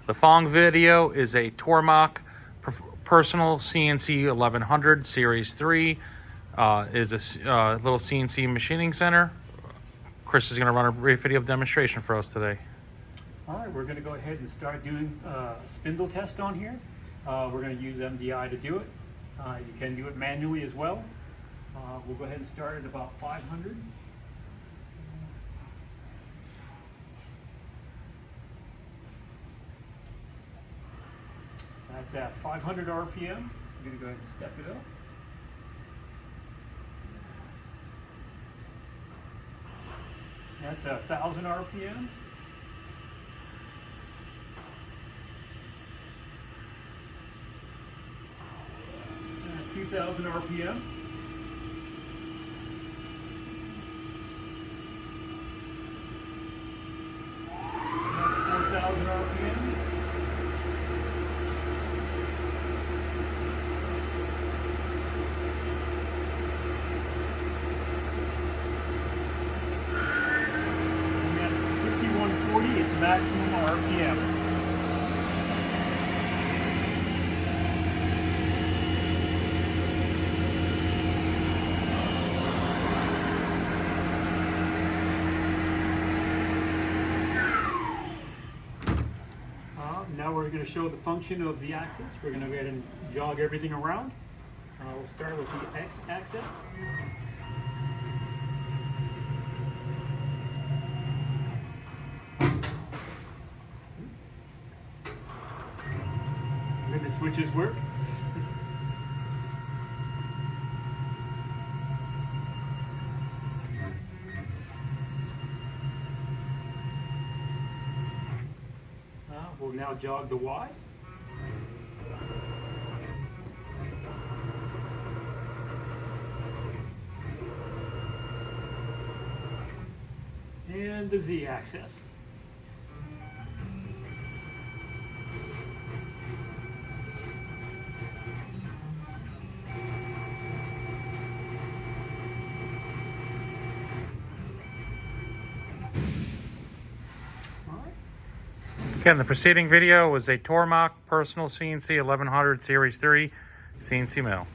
The following video is a TORMACH Personal CNC 1100 Series 3. Is a little CNC machining center. Chris is going to run a brief video demonstration for us today. All right, we're going to go ahead and start doing a spindle test on here. We're going to use MDI to do it. You can do it manually as well. We'll go ahead and start at about 500. That's at 500 RPM. I'm going to go ahead and step it up. That's 1,000 RPM. 2,000 RPM. That's 4,000 RPM. And that's 5140, it's maximum RPM. Now we're going to show the function of the axis. We're going to go ahead and jog everything around. We'll start with the X axis. When the switches work. We'll now jog the Y. And the Z axis. Again, the preceding video was a TORMACH Personal CNC 1100 Series 3 CNC mill.